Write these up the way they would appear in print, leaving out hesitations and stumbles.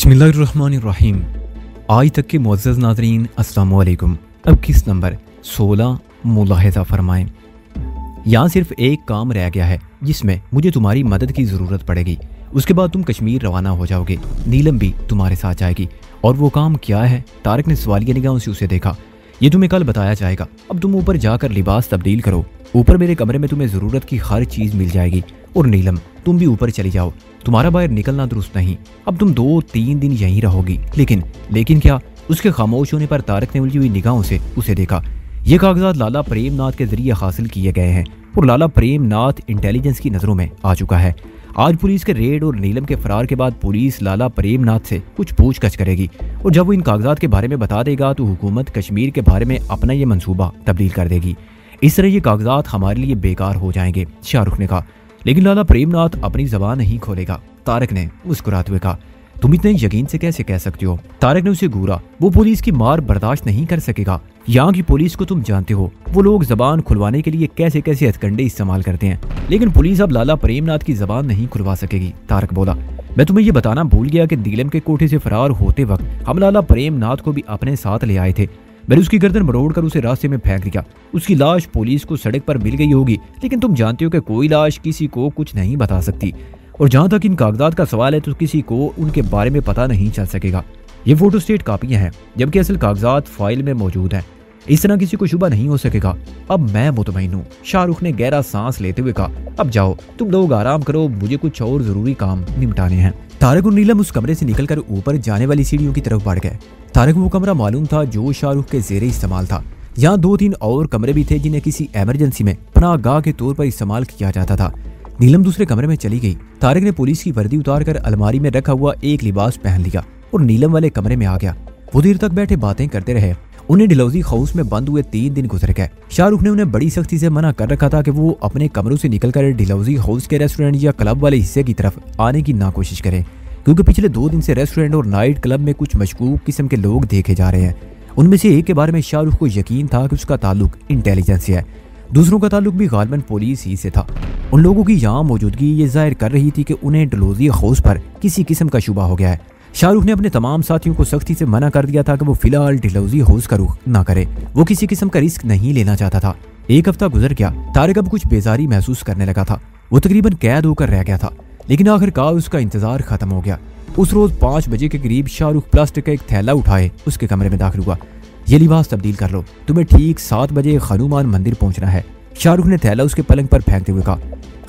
बिस्मिल्लाहिर्रहमानिर्रहीम। आज तक के मुअज़्ज़ज़ नाज़रीन अस्सलाम वालेकुम। अब किस नंबर 16 मुलाहिज़ा फरमाएं। यहाँ सिर्फ एक काम रह गया है जिसमें मुझे तुम्हारी मदद की ज़रूरत पड़ेगी। उसके बाद तुम कश्मीर रवाना हो जाओगे। नीलम भी तुम्हारे साथ जाएगी। और वो काम क्या है? तारिक ने सवालिया निगाहों से उसे देखा। ये तुम्हें कल बताया जाएगा। अब तुम ऊपर जाकर लिबास तब्दील करो। ऊपर मेरे कमरे में तुम्हें ज़रूरत की हर चीज़ मिल जाएगी। और नीलम, तुम भी ऊपर चली जाओ। तुम्हारा बाहर निकलना दुरुस्त नहीं। अब तुम 2-3 दिन यहीं रहोगी। लेकिन क्या? उसके खामोश होने पर तारिक ने उलझी हुई निगाहों से उसे देखा। ये कागजात लाला प्रेमनाथ के जरिए हासिल किए गए हैं और लाला प्रेमनाथ इंटेलिजेंस की नज़रों में आ चुका है। आज पुलिस के रेड और नीलम के फरार के बाद पुलिस लाला प्रेमनाथ से कुछ पूछताछ करेगी और जब वो इन कागजात के बारे में बता देगा तो हुकूमत कश्मीर के बारे में अपना ये मंसूबा तब्दील कर देगी। इस तरह ये कागजात हमारे लिए बेकार हो जाएंगे, शाहरुख ने कहा। लेकिन लाला प्रेमनाथ अपनी जबान नहीं खोलेगा, तारिक ने मुस्कुराते हुए कहा। तुम इतने यकीन से कैसे कह सकते हो? तारिक ने उसे घूरा। वो पुलिस की मार बर्दाश्त नहीं कर सकेगा। यहाँ की पुलिस को तुम जानते हो, वो लोग जबान खुलवाने के लिए कैसे कैसे हथकंडे इस्तेमाल करते हैं। लेकिन पुलिस अब लाला प्रेमनाथ की जबान नहीं खुलवा सकेगी, तारिक बोला। मैं तुम्हें ये बताना भूल गया कि नीलम के कोठे से फरार होते वक्त हम लाला प्रेमनाथ को भी अपने साथ ले आए थे। मैंने उसकी गर्दन मरोड़कर उसे रास्ते में फेंक दिया। उसकी लाश पुलिस को सड़क पर मिल गई होगी, लेकिन तुम जानते हो कि कोई लाश किसी को कुछ नहीं बता सकती। और जहां तक इन कागजात का सवाल है तो किसी को उनके बारे में पता नहीं चल सकेगा। ये फोटोस्टेट कापियां हैं, जबकि असल कागजात फाइल में मौजूद हैं। इस तरह किसी को शुबा नहीं हो सकेगा। अब मैं मुतमईन हूँ, शाहरुख ने गहरा सांस लेते हुए कहा। अब जाओ, तुम लोग आराम करो, मुझे कुछ और जरूरी काम निपटाने हैं। तारिक और नीलम उस कमरे से निकलकर ऊपर जाने वाली सीढ़ियों की तरफ बढ़ गए। तारिक वो कमरा मालूम था जो शाहरुख के जेरे इस्तेमाल था। यहाँ 2-3 और कमरे भी थे जिन्हें किसी इमरजेंसी में पनाहगाह के तौर पर इस्तेमाल किया जाता था। नीलम दूसरे कमरे में चली गई। तारिक ने पुलिस की वर्दी उतारकर अलमारी में रखा हुआ एक लिबास पहन लिया और नीलम वाले कमरे में आ गया। वो देर तक बैठे बातें करते रहे। उन्हें डलहौजी हाउस में बंद हुए 3 दिन गुजर गए। शाहरुख ने उन्हें बड़ी सख्ती से मना कर रखा था कि वो अपने कमरों से निकलकर डलहौजी हाउस के रेस्टोरेंट या क्लब वाले हिस्से की तरफ आने की ना कोशिश करें, क्योंकि पिछले 2 दिन से रेस्टोरेंट और नाइट क्लब में कुछ मशकूक किस्म के लोग देखे जा रहे हैं। उनमें से एक के बारे में शाहरुख को यकीन था कि उसका ताल्लुक इंटेलिजेंस से है। दूसरों का ताल्लुक भी गालिबन पुलिस ही से था। उन लोगों की यहाँ मौजूदगी ये जाहिर कर रही थी कि उन्हें डलहौजी हाउस पर किसी किस्म का शुबा हो गया है। शाहरुख ने अपने तमाम साथियों को सख्ती से मना कर दिया था कि वो फिलहाल डलहौजी हाउस का रुख ना करे। वो किसी किस्म का रिस्क नहीं लेना चाहता था। 1 हफ्ता गुजर गया। तारिक अब कुछ बेजारी महसूस करने लगा था। वो तकरीबन कैद होकर रह गया था, लेकिन आखिरकार उसका इंतजार खत्म हो गया। उस रोज 5 बजे के करीब शाहरुख प्लास्टिक का एक थैला उठाए उसके कमरे में दाखिल हुआ। ये लिबास तब्दील कर लो, तुम्हें ठीक 7 बजे हनुमान मंदिर पहुंचना है। शाहरुख ने थैला उसके पलंग पर फेंकते हुए कहा।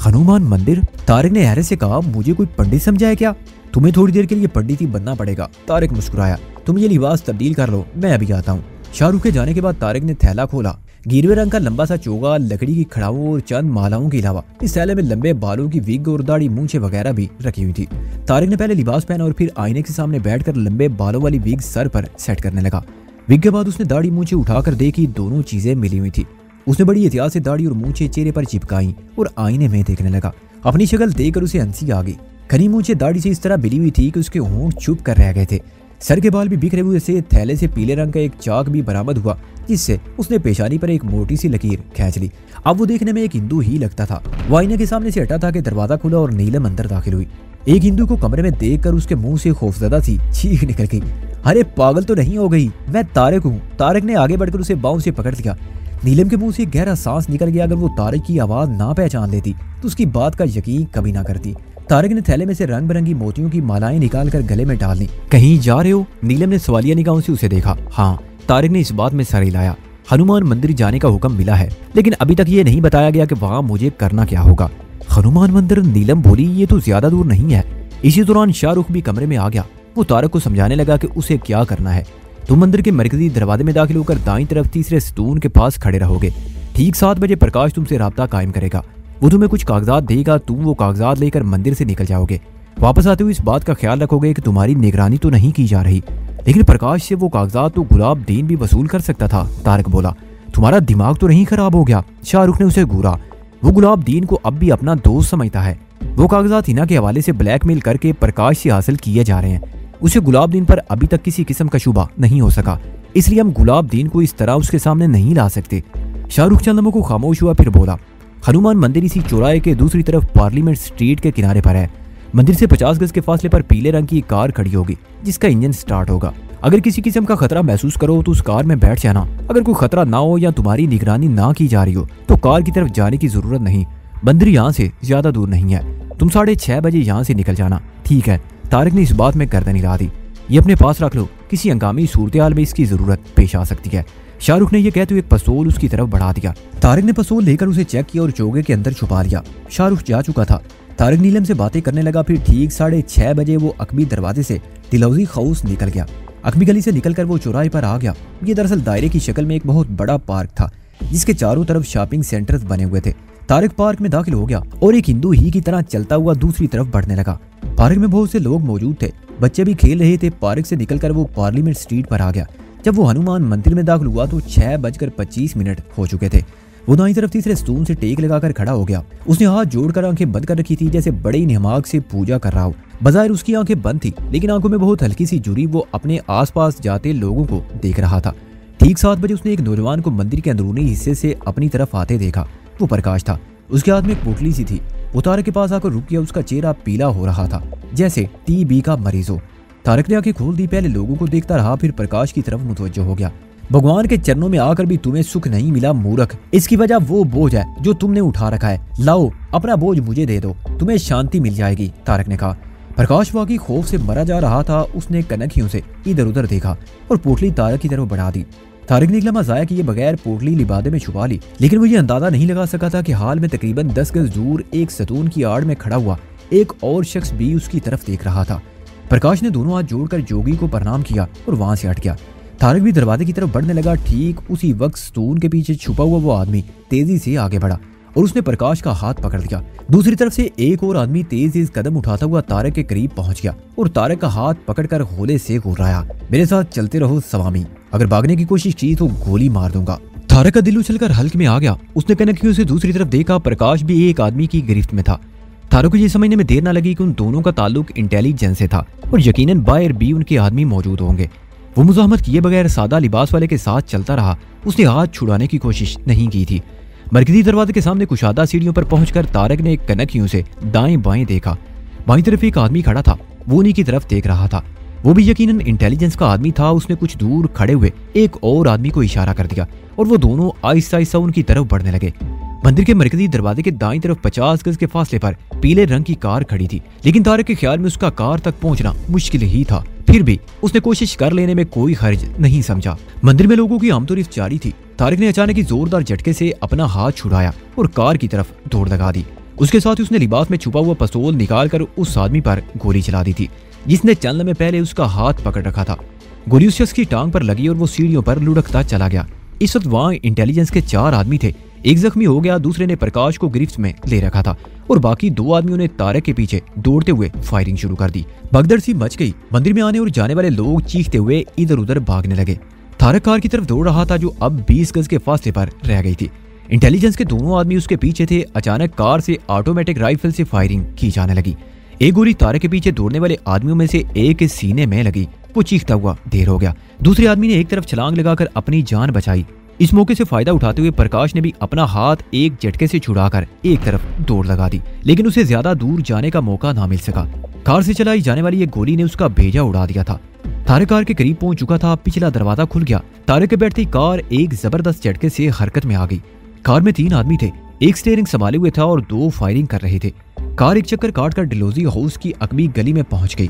हनुमान मंदिर? तारिक ने हैरत से कहा। मुझे कोई पंडित समझा है क्या? तुम्हें थोड़ी देर के लिए पंडित ही बनना पड़ेगा, तारिक मुस्कुराया। तुम ये लिबास तब्दील कर लो, मैं अभी आता हूँ। शाहरुख के जाने के बाद तारिक ने थैला खोला। गिरवे रंग का लंबा सा चोगा, लकड़ी की खड़ाओं और चंद मालाओं के अलावा इस थैले में लंबे बालों की विग और दाढ़ी मूंछें वगैरह भी रखी हुई थी। तारिक ने पहले लिबास पहना और फिर आईने के सामने बैठकर लंबे बालों वाली विग सर पर सेट करने लगा। विग के बाद उसने दाढ़ी मूंछें उठाकर देखी, दोनों चीजें मिली हुई थी। उसने बड़ी एहतियात से दाढ़ी और मूंछें चेहरे पर चिपकाई और आईने में देखने लगा। अपनी शक्ल देखकर उसे हंसी आ गई। घनी मूंछें दाढ़ी से इस तरह मिली हुई थी कि उसके होंठ चुप कर रह गए थे। सर के बाल भी बिखरे हुए से थैले से पीले रंग का एक चाक भी बरामद हुआ, जिससे उसने पेशानी पर एक मोटी सी लकीर खींच ली। अब वो देखने में एक हिंदू ही लगता था। वो आईने के सामने से हटा था कि दरवाजा खुला और नीलम अंदर दाखिल हुई। एक हिंदू को कमरे में देखकर उसके मुंह से खौफजदा सी चीख निकल गई। अरे पागल तो नहीं हो गई? मैं तारिक हूँ। तारिक ने आगे बढ़कर उसे बाहों से पकड़ लिया। नीलम के मुंह से गहरा सांस निकल गया। अगर वो तारिक की आवाज ना पहचान लेती तो उसकी बात का यकीन कभी ना करती। तारिक ने थैले में से रंग बिरंगी मोतियों की मालाएं निकालकर गले में डाल ली। कहीं जा रहे हो? नीलम ने सवालिया निगाहों से उसे देखा। हाँ, तारिक ने इस बात में सर हिलाया। हनुमान मंदिर जाने का हुक्म मिला है, लेकिन अभी तक ये नहीं बताया गया कि वहाँ मुझे करना क्या होगा। हनुमान मंदिर? नीलम बोली। ये तो ज्यादा दूर नहीं है। इसी दौरान शाहरुख भी कमरे में आ गया। वो तारिक को समझाने लगा कि उसे क्या करना है। तुम मंदिर के मरकजी दरवाजे में दाखिल होकर दाईं तरफ तीसरे सतून के पास खड़े रहोगे। ठीक 7 बजे प्रकाश तुमसे राब्ता कायम करेगा। वो तुम्हें कुछ कागजात देगा, तुम वो कागजात लेकर मंदिर से निकल जाओगे। वापस आते हुए इस बात का ख्याल रखोगे कि तुम्हारी निगरानी तो नहीं की जा रही। लेकिन प्रकाश से वो कागजात तो गुलाब दीन भी वसूल कर सकता था, तारिक बोला। तुम्हारा दिमाग तो नहीं खराब हो गया? शाहरुख ने उसे घूरा। वो गुलाब दीन को अब भी अपना दोस्त समझता है। वो कागजात हिना के हवाले से ब्लैकमेल करके प्रकाश से हासिल किए जा रहे हैं। उसे गुलाब दीन पर अभी तक किसी किस्म का शुबा नहीं हो सका, इसलिए हम गुलाब दीन को इस तरह उसके सामने नहीं ला सकते। शाहरुख चंद लम्हों को खामोश हुआ, फिर बोला। हनुमान मंदिर इसी चौराहे के दूसरी तरफ पार्लियामेंट स्ट्रीट के किनारे पर है। मंदिर से 50 गज के फासले पर पीले रंग की कार खड़ी होगी जिसका इंजन स्टार्ट होगा। अगर किसी किस्म का खतरा महसूस करो तो उस कार में बैठ जाना। अगर कोई खतरा ना हो या तुम्हारी निगरानी ना की जा रही हो तो कार की तरफ जाने की जरूरत नहीं। मंदिर यहाँ से ज्यादा दूर नहीं है, तुम 6:30 बजे यहाँ से निकल जाना, ठीक है? तारिक ने इस बात में गर्दन हिला दी। ये अपने पास रख लो, किसी हंगामी सूरत हाल में इसकी जरूरत पेश आ सकती है। शाहरुख ने यह कहते हुए एक पिस्तौल उसकी तरफ बढ़ा दिया। तारिक ने पिस्तौल लेकर उसे चेक किया और चोगे के अंदर छुपा लिया। शाहरुख जा चुका था। तारिक नीलम से बातें करने लगा। फिर ठीक 6:30 बजे वो अकबी दरवाजे से दिलौजी हाउस निकल गया। अकबी गली से निकलकर वो चौराहे पर आ गया। ये दरअसल दायरे की शक्ल में एक बहुत बड़ा पार्क था जिसके चारों तरफ शॉपिंग सेंटर्स बने हुए थे। तारिक पार्क में दाखिल हो गया और एक हिंदू ही की तरह चलता हुआ दूसरी तरफ बढ़ने लगा। पार्क में बहुत से लोग मौजूद थे, बच्चे भी खेल रहे थे। पार्क से निकलकर वो पार्लियामेंट स्ट्रीट पर आ गया। जब वो हनुमान मंदिर में दाखिल हुआ तो 6:25 हो चुके थे। वो दाईं तरफ तीसरे स्तून से टेक लगाकर खड़ा हो गया। उसने हाथ जोड़कर आंखें बंद कर रखी थी जैसे बड़े ही निमाग से पूजा कर रहा हो। बज़ाहिर उसकी आंखें बंद थी लेकिन आंखों में बहुत हल्की सी जुड़ी वो अपने आसपास जाते लोगों को देख रहा था। ठीक 7 बजे उसने एक नौजवान को मंदिर के अंदरूनी हिस्से से अपनी तरफ आते देखा। वो प्रकाश था। उसके हाथ में एक पोटली सी थी। वो तारिक के पास आकर रुक गया। उसका चेहरा पीला हो रहा था जैसे टीबी का मरीज हो। तारिक ने आंखें खोल दी। पहले लोगों को देखता रहा, फिर प्रकाश की तरफ मुतवज्जो हो गया। भगवान के चरणों में आकर भी तुम्हें सुख नहीं मिला मूर्ख। इसकी वजह वो बोझ है जो तुमने उठा रखा है। लाओ अपना बोझ मुझे दे दो, तुम्हें शांति मिल जाएगी, तारिक ने कहा। प्रकाश वाकई खौफ से मरा जा रहा था। उसने कनखियों से इधर उधर देखा और पोटली तारिक की तरफ बढ़ा दी। तारिक ने एक लम्हा जाया कि ये बगैर पोटली लिबादे में छुपा ली, लेकिन वो ये अंदाजा नहीं लगा सका था कि हाल में तकरीबन 10 गज दूर एक सतून की आड़ में खड़ा हुआ एक और शख्स भी उसकी तरफ देख रहा था। प्रकाश ने दोनों हाथ जोड़कर जोगी को प्रणाम किया और वहां से हट गया। तारिक भी दरवाजे की तरफ बढ़ने लगा। ठीक उसी वक्त सतून के पीछे छुपा हुआ वो आदमी तेजी से आगे बढ़ा और उसने प्रकाश का हाथ पकड़ लिया। दूसरी तरफ से एक और आदमी तेज कदम उठाता हुआ तारिक के करीब पहुंच गया और तारिक का हाथ पकड़कर होले से घुराया। मेरे साथ चलते रहो स्वामी, अगर भागने की कोशिश की तो गोली मार दूंगा। तारिक का दिल उछलकर हल्क में आ गया। उसने कनखियों से दूसरी तरफ देखा। प्रकाश भी एक आदमी की गिरफ्त में था। तारिक को ये समझने में देर न लगी कि उन दोनों का ताल्लुक इंटेलिजेंस से था और यकीनन बाहर भी उनके आदमी मौजूद होंगे। वो मुज़ाहमत किए बगैर सादा लिबास वाले के साथ चलता रहा। उसने हाथ छुड़ाने की कोशिश नहीं की थी। मरकजी दरवाजे के सामने कुशादा सीढ़ियों पर पहुंचकर तारिक ने कनखियों से दाएं बाएं देखा। बाईं तरफ एक आदमी खड़ा था। वो उन्हीं की तरफ देख रहा था। वो भी यकीनन इंटेलिजेंस का आदमी था। उसने कुछ दूर खड़े हुए एक और आदमी को इशारा कर दिया और वो दोनों आहिस्ता आहिस्ता उनकी तरफ बढ़ने लगे। मंदिर के मरकजी दरवाजे के दाईं तरफ 50 गज के फासले पर पीले रंग की कार खड़ी थी, लेकिन तारिक के ख्याल में उसका कार तक पहुंचना मुश्किल ही था। फिर भी उसने कोशिश कर लेने में कोई हर्ज नहीं समझा। मंदिर में लोगों की आमतोरफ जारी थी। तारिक ने अचानक ही जोरदार झटके से अपना हाथ छुड़ाया और कार की तरफ दौड़ लगा दी। उसके साथ ही उसने लिबास में छुपा हुआ पिस्तौल निकालकर उस आदमी पर गोली चला दी थी जिसने चंद लम्हे पहले उसका हाथ पकड़ रखा था। गोली उस शख्स की टांग पर लगी और वो सीढ़ियों पर लुढ़कता चला गया। इस वक्त वहाँ इंटेलिजेंस के 4 आदमी थे। एक जख्मी हो गया, दूसरे ने प्रकाश को गिरफ्त में ले रखा था और बाकी 2 आदमियों ने तारिक के पीछे दौड़ते हुए फायरिंग शुरू कर दी। भगदड़ सी मच गई। मंदिर में आने और जाने वाले लोग चीखते हुए इधर उधर भागने लगे। तारिक कार की तरफ दौड़ रहा था जो अब 20 गज के फासले पर रह गई थी। इंटेलिजेंस के दोनों आदमी उसके पीछे थे। अचानक कार से ऑटोमेटिक राइफल से फायरिंग की जाने लगी। एक गोली तारिक के पीछे दौड़ने वाले आदमियों में से एक के सीने में लगी। वो चीखता हुआ देर हो गया। दूसरे आदमी ने एक तरफ छलांग लगाकर अपनी जान बचाई। इस मौके से फायदा उठाते हुए प्रकाश ने भी अपना हाथ एक झटके से छुड़ाकर एक तरफ दौड़ लगा दी, लेकिन उसे ज्यादा दूर जाने का मौका ना मिल सका। कार से चलाई जाने वाली एक गोली ने उसका भेजा उड़ा दिया था। तारिक कार के करीब पहुंच चुका था। पिछला दरवाजा खुल गया। तारिक के बैठती कार एक जबरदस्त झटके से हरकत में आ गई। कार में 3 आदमी थे। एक स्टीयरिंग संभाले हुए था और 2 फायरिंग कर रहे थे। कार एक चक्कर काटकर डिलोजी हाउस की अकबी गली में पहुंच गई।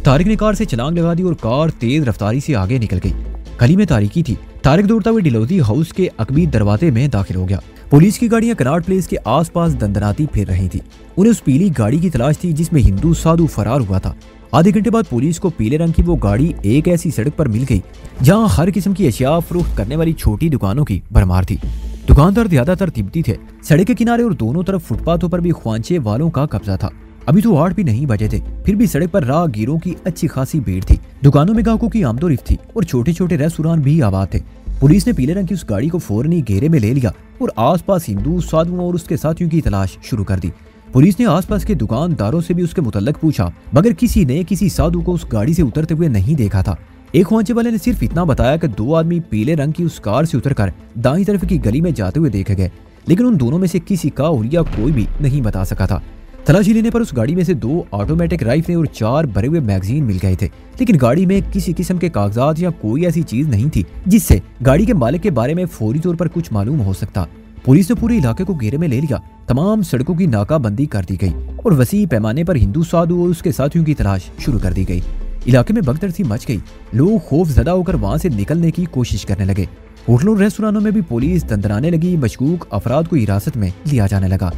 तारिक ने कार से छलांग लगा दी और कार तेज रफ्तारी से आगे निकल गई। गली में तारीकी थी। तारिक दौड़ता हुए डिलोजी हाउस के अकबी दरवाजे में दाखिल हो गया। पुलिस की गाड़ियां कनाट प्लेस के आसपास दंदनाती फिर रही थी। उन्हें उस पीली गाड़ी की तलाश थी जिसमें हिंदू साधु फरार हुआ था। आधे घंटे बाद पुलिस को पीले रंग की वो गाड़ी एक ऐसी सड़क पर मिल गई जहां हर किस्म की अशिया फरोख्त करने वाली छोटी दुकानों की भरमार थी। दुकानदार ज्यादातर तिब्बती थे। सड़क के किनारे और दोनों तरफ फुटपाथों पर भी ख्वांचे वालों का कब्जा था। अभी तो 8 भी नहीं बजे थे, फिर भी सड़क पर राहगीरों की अच्छी खासी भीड़ थी। दुकानों में ग्राहकों की आमदोरफ्त थी और छोटे छोटे रेस्टोरेंट भी आबाद थे। पुलिस ने पीले रंग की उस गाड़ी को फौरन ही घेरे में ले लिया और आसपास हिंदू साधुओं और उसके साथियों की तलाश शुरू कर दी। पुलिस ने आसपास के दुकानदारों से भी उसके मुतल्लक पूछा, मगर किसी ने किसी साधु को उस गाड़ी से उतरते हुए नहीं देखा था। एक ख्वांचे वाले ने सिर्फ इतना बताया कि 2 आदमी पीले रंग की उस कार से उतरकर दाईं तरफ की गली में जाते हुए देखे गए, लेकिन उन दोनों में से किसी का हुलिया कोई भी नहीं बता सका था। तलाशी लेने पर उस गाड़ी में से 2 ऑटोमेटिक राइफलें और 4 भरे हुए मैगजीन मिल गए थे, लेकिन गाड़ी में किसी किस्म के कागजात या कोई ऐसी चीज नहीं थी जिससे गाड़ी के मालिक के बारे में फौरी तौर पर कुछ मालूम हो सकता। पुलिस ने पूरे इलाके को घेरे में ले लिया, तमाम सड़कों की नाकाबंदी कर दी गई और वसी पैमाने पर हिंदू साधु और उसके साथियों की तलाश शुरू कर दी गई। इलाके में भगदड़ सी मच गई, लोग खौफजदा होकर वहां से निकलने की कोशिश करने लगे। होटलों और रेस्टोरेंटों में भी पुलिस दंदराने लगी, मशकूक अफराद को हिरासत में लिया जाने लगा।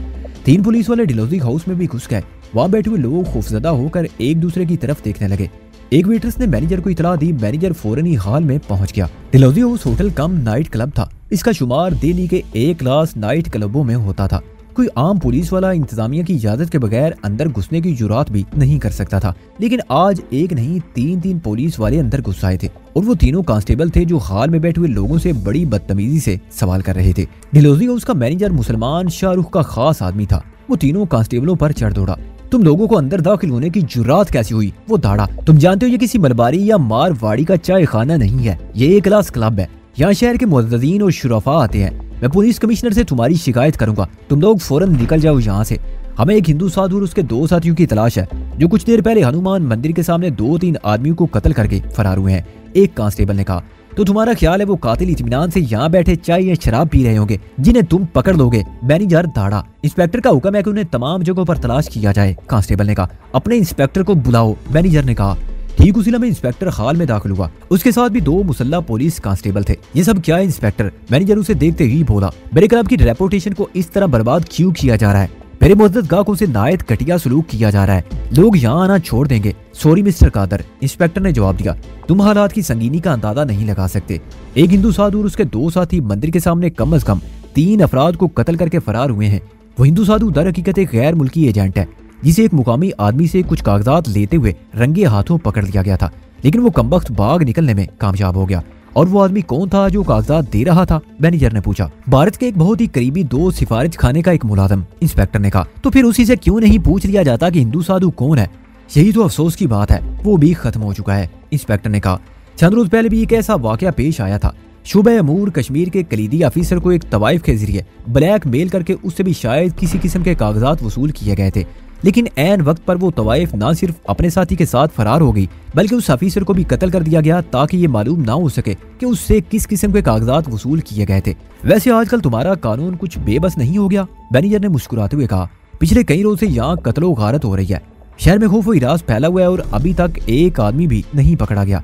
3 पुलिस वाले डलहौजी हाउस में भी घुस गए। वहां बैठे हुए लोग खौफजदा होकर एक दूसरे की तरफ देखने लगे। एक वेट्रेस ने मैनेजर को इतला दी। मैनेजर फौरन ही हाल में पहुंच गया। डलहौजी हाउस होटल कम नाइट क्लब था। इसका शुमार दिल्ली के A क्लास नाइट क्लबों में होता था। कोई आम पुलिस वाला इंतजामिया की इजाजत के बगैर अंदर घुसने की जुरात भी नहीं कर सकता था, लेकिन आज एक नहीं 3 पुलिस वाले अंदर घुस आए थे और वो तीनों कांस्टेबल थे जो हाल में बैठे हुए लोगों से बड़ी बदतमीजी से सवाल कर रहे थे। डलहौजी हाउस का मैनेजर मुसलमान शाहरुख का खास आदमी था। वो तीनों कांस्टेबलों पर चढ़ दौड़ा। तुम लोगों को अंदर दाखिल होने की जुरात कैसी हुई? वो दाड़ा। तुम जानते हो ये किसी मलबारी या मारवाड़ी का चाय खाना नहीं है, ये A क्लास क्लब है। यहाँ शहर के मुअज्जिज़ीन और शुरफा आते हैं। मैं पुलिस कमिश्नर से तुम्हारी शिकायत करूंगा। तुम लोग फौरन निकल जाओ यहाँ से। हमें एक हिंदू साधु और उसके 2 साथियों की तलाश है जो कुछ देर पहले हनुमान मंदिर के सामने 2-3 आदमियों को कत्ल करके फरार हुए हैं। एक कांस्टेबल ने कहा। तो तुम्हारा ख्याल है वो कातिल इत्मीनान से यहाँ बैठे चाय या शराब पी रहे होंगे जिन्हें तुम पकड़ लोगे? मैनेजर दाड़ा। इंस्पेक्टर का हुक्म है कि उन्हें तमाम जगहों पर तलाश किया जाए। कांस्टेबल ने कहा। अपने इंस्पेक्टर को बुलाओ। मैनेजर ने कहा। ठीक उसी लम्हे इंस्पेक्टर हाल में दाखिल हुआ। उसके साथ भी 2 मुसल्ला पुलिस कांस्टेबल थे। ये सब क्या है इंस्पेक्टर? मैनेजर उसे देखते ही बोला। मेरे क्लब की रेपुटेशन को इस तरह बर्बाद क्यों किया जा रहा है? मेरे मुअज़्ज़ज़ गाहकों से नायत घटिया सलूक किया जा रहा है। लोग यहाँ आना छोड़ देंगे। सॉरी मिस्टर कादर, इंस्पेक्टर ने जवाब दिया। तुम हालात की संगीनी का अंदाजा नहीं लगा सकते। एक हिंदू साधु और उसके 2 साथी मंदिर के सामने कम अज कम 3 अफराद को कत्ल करके फरार हुए हैं। वो हिंदू साधु दर हकीकत एक गैर मुल्की एजेंट है जिसे एक मुकामी आदमी से कुछ कागजात लेते हुए रंगे हाथों पकड़ लिया गया था, लेकिन वो कमबख्त भाग निकलने में कामयाब हो गया। और वो आदमी कौन था जो कागजात दे रहा था? मैनेजर ने पूछा। भारत के एक बहुत ही करीबी दोस्त सिफारिश खाने का एक मुलाजिम, इंस्पेक्टर ने कहा। तो फिर उसी से क्यों नहीं पूछ लिया जाता कि हिंदू साधु कौन है? यही तो अफसोस की बात है, वो भी खत्म हो चुका है, इंस्पेक्टर ने कहा। चंद रोज पहले भी एक ऐसा वाकया पेश आया था। शुबे अमूर कश्मीर के कलीदी ऑफिसर को एक तवाइफ के जरिए ब्लैक मेल करके उससे भी शायद किसी किस्म के कागजात वसूल किए गए थे, लेकिन ऐन वक्त पर वो तवाइफ ना सिर्फ अपने साथी के साथ फरार हो गई बल्कि उस ऑफिसर को भी कत्ल कर दिया गया ताकि ये मालूम ना हो सके कि उससे किस किस्म के कागजात वसूल किए गए थे। वैसे आजकल तुम्हारा कानून कुछ बेबस नहीं हो गया? मैनेजर ने मुस्कुराते हुए कहा। पिछले कई रोज से यहाँ कत्लो गारत हो रही है। शहर में खौफ व हिरास फैला हुआ है और अभी तक एक आदमी भी नहीं पकड़ा गया।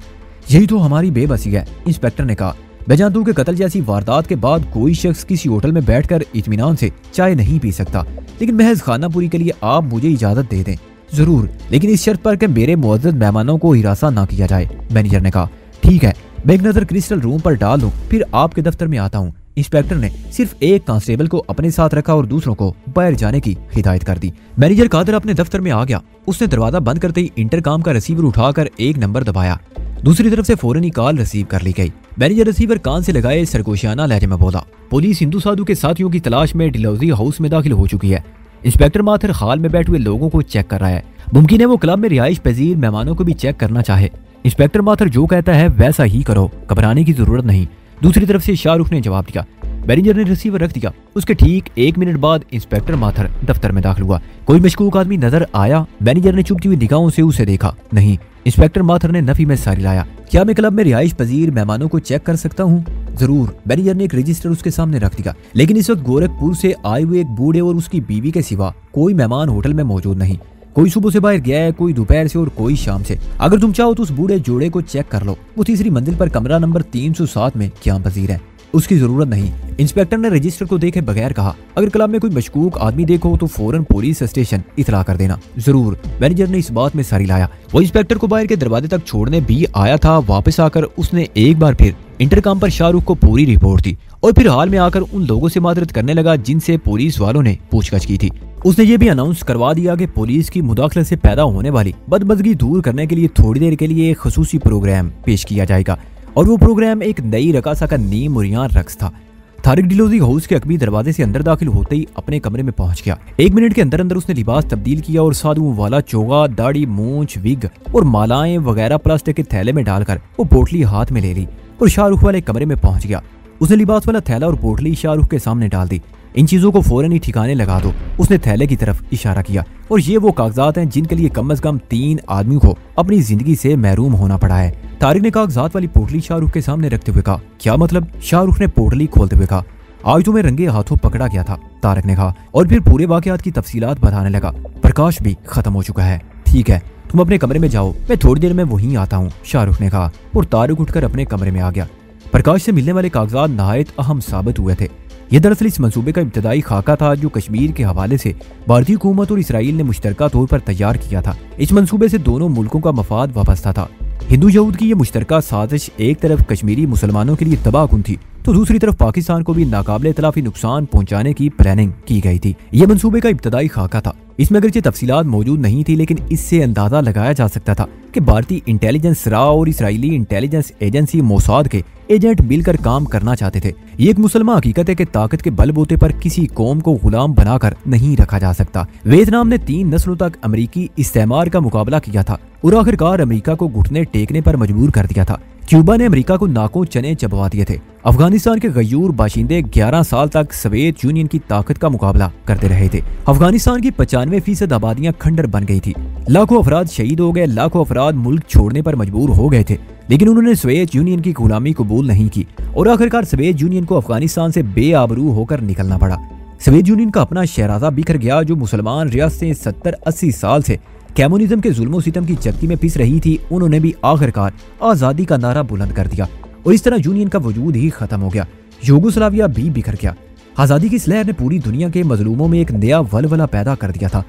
यही तो हमारी बेबसी है, इंस्पेक्टर ने कहा। मैं जानता हूँ कि कत्ल जैसी वारदात के बाद कोई शख्स किसी होटल में बैठकर इत्मीनान से चाय नहीं पी सकता, लेकिन महज खानापुरी के लिए आप मुझे इजाजत दे दें। जरूर, लेकिन इस शर्त पर कि मेरे मुअज़्ज़ज़ मेहमानों को हिरासा ना किया जाए, मैनेजर ने कहा। ठीक है, मैं एक नजर क्रिस्टल रूम पर डाल दूं, फिर आपके दफ्तर में आता हूँ। इंस्पेक्टर ने सिर्फ एक कांस्टेबल को अपने साथ रखा और दूसरों को बाहर जाने की हिदायत कर दी। मैनेजर कादर अपने दफ्तर में आ गया। उसने दरवाजा बंद करते ही इंटरकॉम का रिसीवर उठाकर एक नंबर दबाया। दूसरी तरफ से फौरन ही कॉल रिसीव कर ली गई। मैनेजर रिसीवर कान से लगाए सरगोशियाना लहजे में बोला। पुलिस हिंदू साधु के साथियों की तलाश में डलहौजी हाउस में दाखिल हो चुकी है। इंस्पेक्टर माथर हाल में बैठे हुए लोगों को चेक कर रहा है। मुमकिन है वो क्लब में रिहाइश पजीर मेहमानों को भी चेक करना चाहे। इंस्पेक्टर माथर जो कहता है वैसा ही करो, घबराने की जरूरत नहीं। दूसरी तरफ से शाहरुख ने जवाब दिया। मैनेजर ने रिसीवर रख दिया। उसके ठीक 1 मिनट बाद इंस्पेक्टर माथर दफ्तर में दाखिल हुआ। कोई मशकूक आदमी नजर आया? मैनेजर ने चुभती हुई निगाहों से उसे देखा। नहीं। इंस्पेक्टर माथर ने नफी में सारी लाया। क्या मैं क्लब में रिहाइश पजीर मेहमानों को चेक कर सकता हूँ? जरूर। मैनेजर ने एक रजिस्टर उसके सामने रख दिया। लेकिन इस वक्त गोरखपुर से आए हुए एक बूढ़े और उसकी बीवी के सिवा कोई मेहमान होटल में मौजूद नहीं। कोई सुबह से बाहर गया है, कोई दोपहर से और कोई शाम से। अगर तुम चाहो तो उस बूढ़े जोड़े को चेक कर लो। वो तीसरी मंजिल पर कमरा नंबर 307 में क्याम पजीर है। उसकी जरूरत नहीं। इंस्पेक्टर ने रजिस्टर को देखे बगैर कहा। अगर क्लब में कोई मशकूक आदमी देखो तो फौरन पुलिस स्टेशन इतला कर देना। जरूर। मैनेजर ने इस बात में सारी लाया। वो इंस्पेक्टर को बाहर के दरवाजे तक छोड़ने भी आया था। वापस आकर उसने एक बार फिर इंटरकॉम पर शाहरुख को पूरी रिपोर्ट दी और फिर हाल में आकर उन लोगों से माजरत करने लगा जिनसे पुलिस वालों ने पूछताछ की थी। उसने ये भी अनाउंस करवा दिया कि पुलिस की मुदाखलत से पैदा होने वाली बदमज़गी दूर करने के लिए थोड़ी देर के लिए एक खसूसी प्रोग्राम पेश किया जाएगा और वो प्रोग्राम एक नई रकासा का नीम मुरियान रक्स था। तारिक डलहौजी हाउस के अकबी दरवाजे से अंदर दाखिल होते ही अपने कमरे में पहुंच गया। 1 मिनट के अंदर अंदर उसने लिबास तब्दील किया और साधुओं वाला चोगा, दाढ़ी, मूंछ, विग और मालाएं वगैरह प्लास्टिक के थैले में डालकर वो पोटली हाथ में ले ली और शाहरुख वाले कमरे में पहुंच गया। उसने लिबास वाला थैला और पोटली शाहरुख के सामने डाल दी। इन चीजों को फौरन ही ठिकाने लगा दो। उसने थैले की तरफ इशारा किया। और ये वो कागजात हैं जिनके लिए कम से कम 3 आदमियों को अपनी जिंदगी से महरूम होना पड़ा है। तारिक ने कागजात वाली पोटली शाहरुख के सामने रखते हुए कहा। क्या मतलब? शाहरुख ने पोटली खोलते हुए कहा। आज तुम्हें रंगे हाथों पकड़ा गया था, तारिक ने कहा और फिर पूरे वाकयात की तफसीलात बताने लगा। प्रकाश भी खत्म हो चुका है। ठीक है, तुम अपने कमरे में जाओ, मैं थोड़ी देर में वहीं आता हूँ, शाहरुख ने कहा और तारिक उठकर अपने कमरे में आ गया। प्रकाश से मिलने वाले कागजात नहायत अहम साबित हुए थे। यह दरअसल इस मंसूबे का इब्तदाई खाका था जो कश्मीर के हवाले से भारतीय हुकूमत और इसराइल ने मुश्तरका तौर पर तैयार किया था। इस मंसूबे से दोनों मुल्कों का मफाद वाबस्ता था। हिंदू यहूद की यह मुश्तरका साजिश एक तरफ कश्मीरी मुसलमानों के लिए तबाहकुन थी तो दूसरी तरफ पाकिस्तान को भी नाकाबिले तलाफी नुकसान पहुंचाने की प्लानिंग की गई थी। यह मंसूबे का इब्तदाई खाका था। इसमें अगरचे तफसीलात मौजूद नहीं थी लेकिन इससे अंदाजा लगाया जा सकता था कि भारतीय इंटेलिजेंस रा और इसराइली इंटेलिजेंस एजेंसी मोसाद के एजेंट मिलकर काम करना चाहते थे। ये एक मुसलमान हकीकत है कि ताकत के बलबूते पर किसी कौम को गुलाम बनाकर नहीं रखा जा सकता। वियतनाम ने 3 नस्लों तक अमेरिकी इस्तेमार का मुकाबला किया था और आखिरकार अमेरिका को घुटने टेकने पर मजबूर कर दिया था। क्यूबा ने अमेरिका को नाकों चने चबवा दिए थे। अफगानिस्तान के गयूर बाशिंदे 11 साल तक सोवियत यूनियन की ताकत का मुकाबला करते रहे थे। अफगानिस्तान की 95% आबादियां खंडर बन गई थी। लाखों अफराद शहीद हो गए, लाखों अफराद मुल्क छोड़ने पर मजबूर हो गए थे लेकिन उन्होंने सोवियत यूनियन की गुलामी कबूल नहीं की और आखिरकार सोवियत यूनियन को अफगानिस्तान से बेआबरू होकर निकलना पड़ा। सोवियत यूनियन का अपना शहराजा बिखर गया। जो मुसलमान रियासतें 70-80 साल से कम्युनिज्म के जुल्मो सितम की चक्की में पिस रही थी, उन्होंने भी आखिरकार आजादी का नारा बुलंद कर दिया और इस तरह यूनियन का वजूद ही खत्म हो गया। यूगोस्लाविया भी बिखर गया। आजादी की इस लहर ने पूरी दुनिया के मजलूमों में एक नया वलवला पैदा कर दिया था।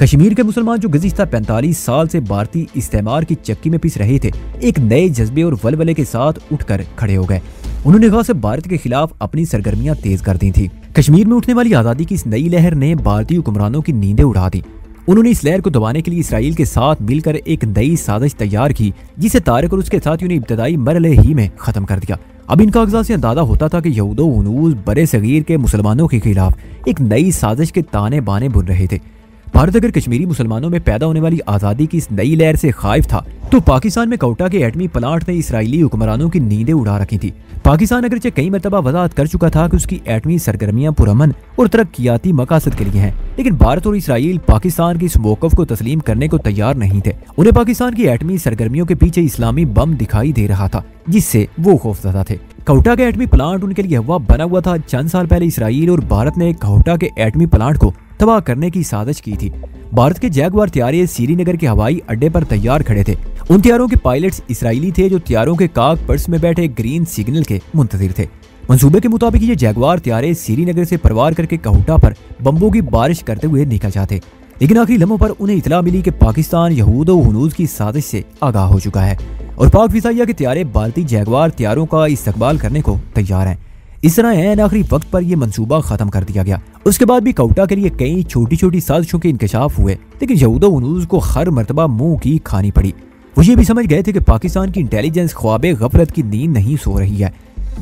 कश्मीर के मुसलमान जो गुज़िश्ता 45 साल से भारतीय इस्तेमार की चक्की में पिस रहे थे, एक नए जज्बे और वलवले के साथ उठकर खड़े हो गए। उन्होंने कहा सब भारत के खिलाफ अपनी सरगर्मियां तेज कर दी थी। कश्मीर में उठने वाली आजादी की इस नई लहर ने भारतीय हुक्मरानों की नींदें उड़ा दी। उन्होंने इस लहर को दबाने के लिए इसराइल के साथ मिलकर एक नई साजिश तैयार की जिसे तारिक और उसके साथियों ने इब्तदाई मरहले ही में खत्म कर दिया। अब इन कागजात से अंदाजा होता था कि यहूदो हनूज बड़े सगीर के मुसलमानों के खिलाफ एक नई साजिश के ताने बाने बुन रहे थे। भारत अगर कश्मीरी मुसलमानों में पैदा होने वाली आज़ादी की इस नई लहर से खाइफ था तो पाकिस्तान में कोटा के एटमी प्लांट ने इसराइली हुक्मरानों की नींदें उड़ा रखी थी। पाकिस्तान अगरचे कई मरतबा वजाहत कर चुका था कि उसकी एटमी सरगर्मियां पुरअमन और तरक्याती मकासद के लिए हैं, लेकिन भारत और इसराइल पाकिस्तान की इस मौकफ को तस्लीम करने को तैयार नहीं थे। उन्हें पाकिस्तान की एटमी सरगर्मियों के पीछे इस्लामी बम दिखाई दे रहा था जिससे वो खौफजदा थे। कोटा का एटमी प्लांट उनके लिए हवा बना हुआ था। चंद साल पहले इसराइल और भारत ने कोटा के एटमी प्लांट को तबाह करने की साजिश की थी। भारत के जैगवार त्यारे श्रीनगर के हवाई अड्डे पर तैयार खड़े थे। उन त्यारों के पायलट्स इसराइली थे जो त्यारों के काकपर्स में बैठे ग्रीन सिग्नल के मुंतजिर थे। मंसूबे के मुताबिक ये जैगवार त्यारे श्रीनगर से परवार करके कोटा पर बम्बों की बारिश करते हुए निकल जाते, लेकिन आखिरी लम्हों पर उन्हें इतला मिली कि पाकिस्तान यहूद और हुनूज की साजिश से आगाह हो चुका है और पाक फिजाइया के त्यारे भारतीय जैगवार त्यारों का इस्तकबाल करने को तैयार हैं। इस तरह ऐन आखिरी वक्त पर यह मंसूबा खत्म कर दिया गया। उसके बाद भी कोटा के लिए कई छोटी छोटी साजिशों के इंकशाफ हुए, लेकिन यहूद और हुनूज को हर मरतबा मुंह की खानी पड़ी। वो ये भी समझ गए थे कि पाकिस्तान की इंटेलिजेंस ख्वाबे गफलत की नींद नहीं सो रही है।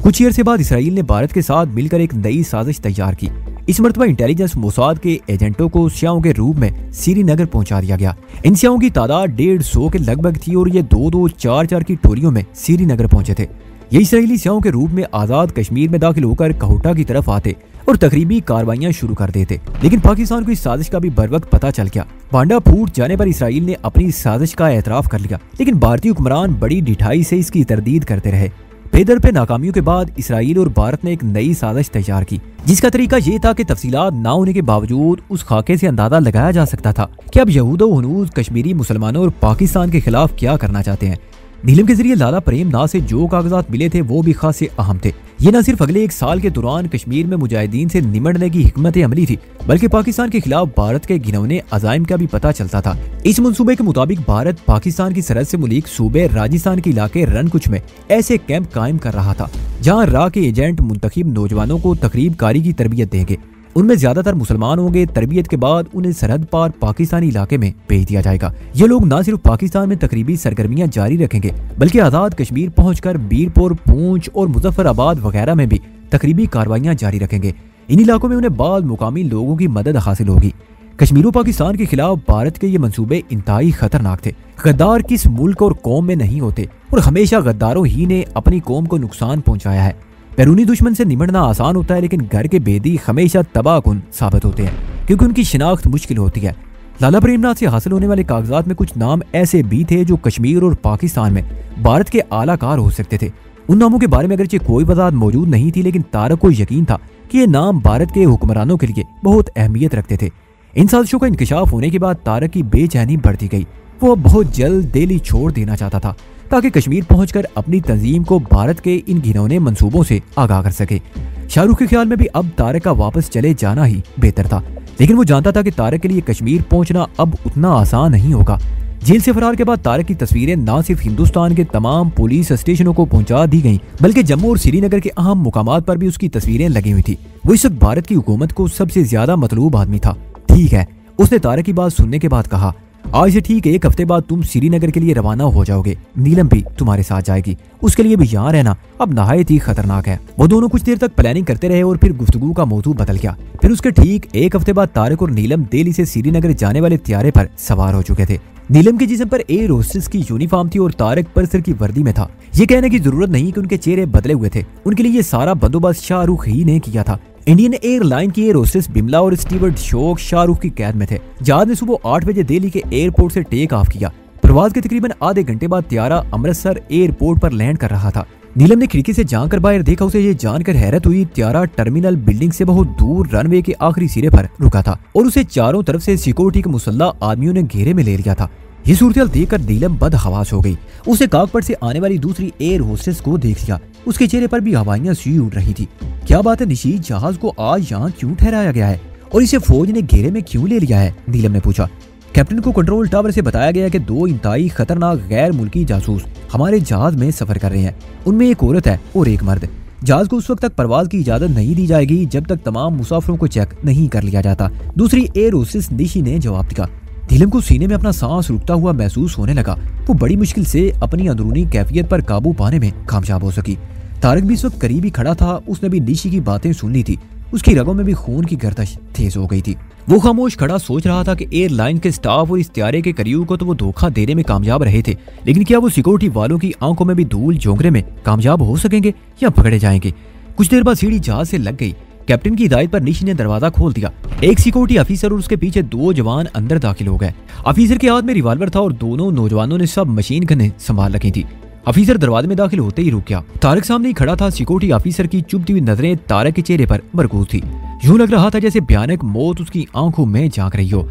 कुछ ही अरसे बाद इसराइल ने भारत के साथ मिलकर एक नई साजिश तैयार की। इस मरतबा इंटेलिजेंस मोसाद के एजेंटों को स्याओं के रूप में श्रीनगर पहुंचा दिया गया। इन स्याओं की तादाद 150 के लगभग थी और ये 2-2, 4-4 की टोलियों में श्रीनगर पहुंचे थे। ये इसराइली स्याओं के रूप में आजाद कश्मीर में दाखिल होकर कोटा की तरफ आते और तकरीबी कार्रवाइयां शुरू कर देते, लेकिन पाकिस्तान को इस साजिश का भी बरवक्त पता चल गया। भांडा फूट जाने पर इसराइल ने अपनी साजिश का एतराफ कर लिया, लेकिन भारतीय हुक्मरान बड़ी ढिठाई से इसकी तरदीद करते रहे। पेदर पे नाकामियों के बाद इसराइल और भारत ने एक नई साजिश तैयार की, जिसका तरीका ये था कि तफसीलात ना होने के बावजूद उस खाके से अंदाजा लगाया जा सकता था कि अब यहूद और हुनूज कश्मीरी मुसलमानों और पाकिस्तान के खिलाफ क्या करना चाहते हैं। नीलम के जरिए लाला प्रेम नाज से जो कागजात मिले थे वो भी खासे अहम थे। ये न सिर्फ अगले 1 साल के दौरान कश्मीर में मुजाहिदीन से निमटने की हिकमत अमली थी, बल्कि पाकिस्तान के खिलाफ भारत के घिनौने अजाइम का भी पता चलता था। इस मंसूबे के मुताबिक भारत पाकिस्तान की सरहद से मुलीक सूबे राजस्थान के इलाके रनकुच में ऐसे कैंप कायम कर रहा था जहाँ रा के एजेंट मुंतखब नौजवानों को तकरीब कारी की तरबियत देंगे। उनमें ज्यादातर मुसलमान होंगे। तरबियत के बाद उन्हें सरहद पार पाकिस्तानी इलाके में भेज दिया जाएगा। ये लोग न सिर्फ पाकिस्तान में तकरीबी सरगर्मियां जारी रखेंगे, बल्कि आजाद कश्मीर पहुंचकर बीरपुर, पूंछ और मुजफ्फराबाद वगैरह में भी तकरीबी कार्रवाइयां जारी रखेंगे। इन इलाकों में उन्हें बाद मुकामी लोगों की मदद हासिल होगी। कश्मीर और पाकिस्तान के खिलाफ भारत के ये मंसूबे इंतहाई खतरनाक थे। गद्दार किस मुल्क और कौम में नहीं होते और हमेशा गद्दारों ही ने अपनी कौम को नुकसान पहुंचाया है। बैरूनी दुश्मन से निमटना आसान होता है, लेकिन घर के बेदी हमेशा तबाहकुन साबित होते हैं क्योंकि उनकी शिनाख्त मुश्किल होती है। लाला प्रेमनाथ से हासिल होने वाले कागजात में कुछ नाम ऐसे भी थे जो कश्मीर और पाकिस्तान में भारत के आलाकार हो सकते थे। उन नामों के बारे में अगरचे कोई वजाहत मौजूद नहीं थी, लेकिन तारक को यकीन था कि ये नाम भारत के हुक्मरानों के लिए बहुत अहमियत रखते थे। इन साजिशों का इंकशाफ होने के बाद तारक की बेचैनी बढ़ती गई। वो बहुत जल्द दिल्ली छोड़ देना चाहता था ताकि कश्मीर पहुंचकर अपनी तंजीम को भारत के इन घिनौने मंसूबों से आगाह कर सके। शाहरुख के ख्याल में भी अब तारक का वापस चले जाना ही बेहतर था, लेकिन वो जानता था कि तारक के लिए कश्मीर पहुंचना अब उतना आसान नहीं होगा। जेल से फरार के बाद तारक की तस्वीरें न सिर्फ हिंदुस्तान के तमाम पुलिस स्टेशनों को पहुंचा दी गईं, बल्कि जम्मू और श्रीनगर के अहम मुकामात पर भी उसकी तस्वीरें लगी हुई थी। वो इस वक्त भारत की हुकूमत को सबसे ज्यादा मतलूब आदमी था। ठीक है, उसने तारक की बात सुनने के बाद कहा, आज से ठीक 1 हफ्ते बाद तुम श्रीनगर के लिए रवाना हो जाओगे। नीलम भी तुम्हारे साथ जाएगी। उसके लिए भी यहाँ रहना अब नहायत ही खतरनाक है। वो दोनों कुछ देर तक प्लानिंग करते रहे और फिर गुफ्तगू का मौजू बदल गया। फिर उसके ठीक 1 हफ्ते बाद तारक और नीलम दिल्ली से श्रीनगर जाने वाले त्यारे पर सवार हो चुके थे। नीलम के जिस्म पर एयर होस्टेस की यूनिफॉर्म थी और तारक परसर की वर्दी में था। ये कहने की जरूरत नहीं कि उनके चेहरे बदले हुए थे। उनके लिए ये सारा बंदोबस्त शाहरुख ही ने किया था। इंडियन एयरलाइन की एयर होस्टेस बिमला और स्टीवर्ड शोक शाहरुख की कैद में थे। जहाज ने सुबह 8 बजे दिल्ली के एयरपोर्ट से टेक ऑफ किया। प्रवास के तकरीबन आधे घंटे बाद त्यारा अमृतसर एयरपोर्ट पर लैंड कर रहा था। नीलम ने खिड़की से झांक कर बाहर देखा। उसे ये जानकर हैरत हुई, त्यारा टर्मिनल बिल्डिंग से बहुत दूर रनवे के आखिरी सिरे पर रुका था और उसे चारों तरफ से सिक्योरिटी के मुसल्ला आदमियों ने घेरे में ले लिया था। ये सूरत देखकर नीलम बदहवास हो गई। उसे काकपट से आने वाली दूसरी एयर होस्टेस को देख लिया। उसके चेहरे पर भी हवाइयां सी उड़ रही थी। क्या बात है निशी, जहाज को आज यहाँ क्यों ठहराया गया है और इसे फौज ने घेरे में क्यों ले लिया है? नीलम ने पूछा। कैप्टन को कंट्रोल टावर से बताया गया कि 2 इंतहाई खतरनाक गैर मुल्की जासूस हमारे जहाज में सफर कर रहे हैं। उनमें एक औरत है और एक मर्द। जहाज को उस वक्त तक परवाज की इजाजत नहीं दी जाएगी जब तक तमाम मुसाफिरों को चेक नहीं कर लिया जाता। दूसरी एयर होस्टेस निशी ने जवाब दिया। नीलम को सीने में अपना सांस रुकता हुआ महसूस होने लगा। वो बड़ी मुश्किल से अपनी अंदरूनी कैफियत पर काबू पाने में कामयाब हो सकी। तारक भी इस वक्त करीब ही खड़ा था। उसने भी निशी की बातें सुन ली थी। उसकी रगों में भी खून की गर्दिश तेज हो गई थी। वो खामोश खड़ा सोच रहा था कि एयरलाइन के स्टाफ और इस त्यारे के करीब को तो वो धोखा देने में कामयाब रहे थे, लेकिन क्या वो सिक्योरिटी वालों की आंखों में भी धूल झोंकने में कामयाब हो सकेंगे या पकड़े जाएंगे? कुछ देर बाद सीढ़ी जहाज से लग गई। कैप्टन की हिदायत पर निशी ने दरवाजा खोल दिया। एक सिक्योरिटी ऑफिसर और उसके पीछे 2 जवान अंदर दाखिल हो गए। ऑफिसर के हाथ में रिवॉल्वर था और दोनों नौजवानों ने सब मशीन गनें संभाल रखी थी। ऑफिसर दरवाजे में दाखिल होते ही रुक गया। तारक सामने ही खड़ा था। सिक्योरिटी ऑफिसर की चुभती हुई नजरें तारक के चेहरे पर मरकूज थी। यूं लग रहा था जैसे भयानक मौत उसकी आंखों में झांक रही हो।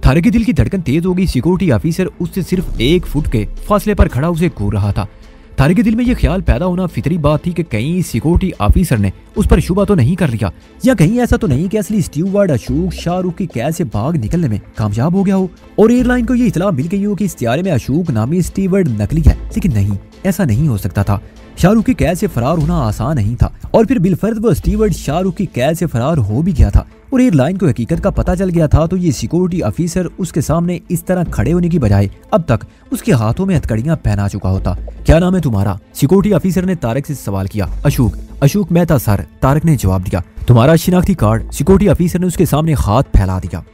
तारक के दिल की धड़कन तेज हो गई। सिक्योरिटी ऑफिसर उससे सिर्फ 1 फुट के फासले पर खड़ा उसे घूर रहा था। तारक के दिल में यह ख्याल पैदा होना फितरी बात थी कि कहीं सिक्योरिटी ऑफिसर ने उस पर शुबा तो नहीं कर लिया, या कहीं ऐसा तो नहीं कि असली स्टीवर्ड अशोक शाहरुख की कैद से भाग निकलने में कामयाब हो गया हो और एयरलाइन को यह इतला मिल गई हो कि इस त्यारे में अशोक नामी स्टीवर्ड नकली है। लेकिन नहीं, ऐसा नहीं हो सकता था। शाहरुख की कैद से फरार होना आसान नहीं था और फिर बिलफर्ज वो स्टीवर्ड शाहरुख की कैद से फरार हो भी गया था और एयरलाइन को हकीकत का पता चल गया था। तो ये सिक्योरिटी ऑफिसर उसके सामने इस तरह खड़े होने की बजाय अब तक उसके हाथों में हथकड़ियां पहना चुका होता। क्या नाम है तुम्हारा? सिक्योरिटी ऑफिसर ने तारक से सवाल किया। अशोक मेहता सर, तारक ने जवाब दिया। तुम्हारा शिनाख्ती कार्ड? सिक्योरिटी ऑफिसर ने उसके सामने हाथ फैला दिया।